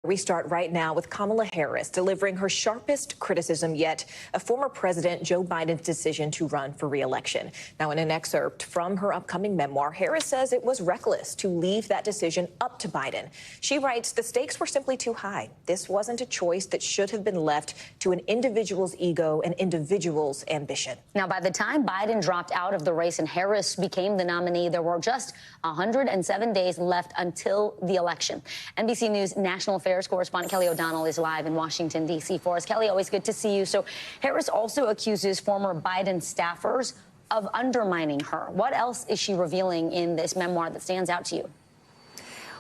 We start right now with Kamala Harris delivering her sharpest criticism yet of former President Joe Biden's decision to run for re-election. Now, in an excerpt from her upcoming memoir, Harris says it was reckless to leave that decision up to Biden. She writes, the stakes were simply too high. This wasn't a choice that should have been left to an individual's ego and individual's ambition. Now, by the time Biden dropped out of the race and Harris became the nominee, there were just 107 days left until the election. NBC News National Affairs correspondent Kelly O'Donnell is live in Washington, D.C. for us. Kelly, always good to see you. So Harris also accuses former Biden staffers of undermining her. What else is she revealing in this memoir that stands out to you?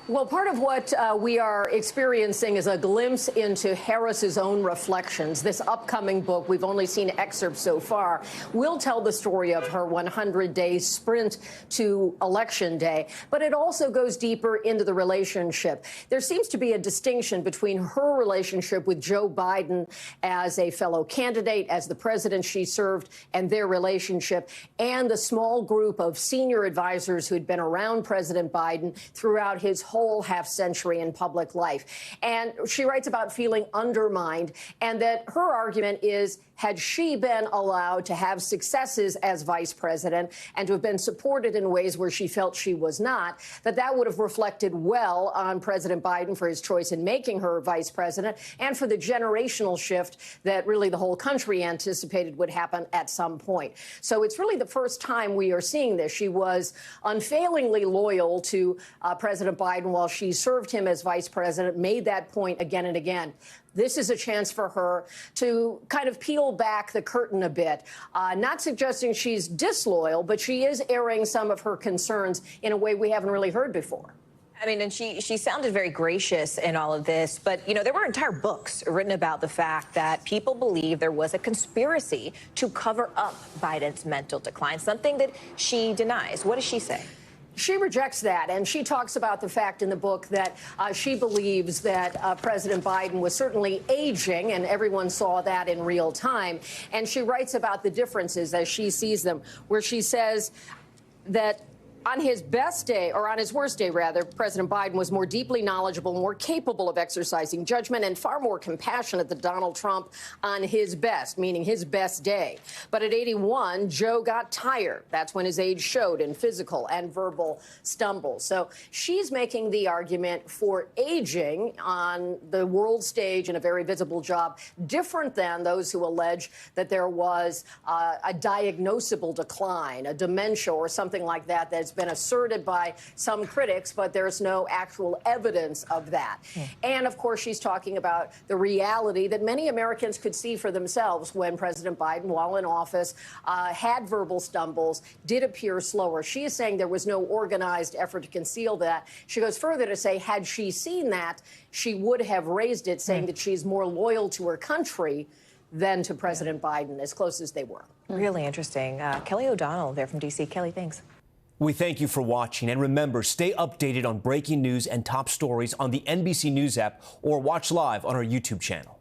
Well, part of what we are experiencing is a glimpse into Harris's own reflections. This upcoming book, we've only seen excerpts so far, will tell the story of her 100-day sprint to Election Day, but it also goes deeper into the relationship. There seems to be a distinction between her relationship with Joe Biden as a fellow candidate, as the president she served, and their relationship, and the small group of senior advisors who had been around President Biden throughout his whole half century in public life. And she writes about feeling undermined, and that her argument is, had she been allowed to have successes as vice president and to have been supported in ways where she felt she was not, that would have reflected well on President Biden for his choice in making her vice president and for the generational shift that really the whole country anticipated would happen at some point. So it's really the first time we are seeing this. She was unfailingly loyal to President Biden while she served him as vice president, made that point again and again. This is a chance for her to kind of peel back the curtain a bit, not suggesting she's disloyal, but she is airing some of her concerns in a way we haven't really heard before. I mean, and she sounded very gracious in all of this, but, you know, there were entire books written about the fact that people believe there was a conspiracy to cover up Biden's mental decline, something that she denies. What does she say? She rejects that, and she talks about the fact in the book that she believes that President Biden was certainly aging, and everyone saw that in real time. And she writes about the differences as she sees them, where she says that on his best day, or on his worst day, rather, President Biden was more deeply knowledgeable, more capable of exercising judgment, and far more compassionate than Donald Trump on his best, meaning his best day. But at 81, Joe got tired. That's when his age showed in physical and verbal stumbles. So she's making the argument for aging on the world stage in a very visible job, different than those who allege that there was a diagnosable decline, a dementia or something like that that's been asserted by some critics, but there's no actual evidence of that. And of course, she's talking about the reality that many Americans could see for themselves when President Biden, while in office, had verbal stumbles, did appear slower. She is saying there was no organized effort to conceal that. She goes further to say, had she seen that, she would have raised it, saying that she's more loyal to her country than to President Biden, as close as they were. Really interesting. Kelly O'Donnell there from D.C. Kelly, thanks. We thank you for watching, and remember, stay updated on breaking news and top stories on the NBC News app or watch live on our YouTube channel.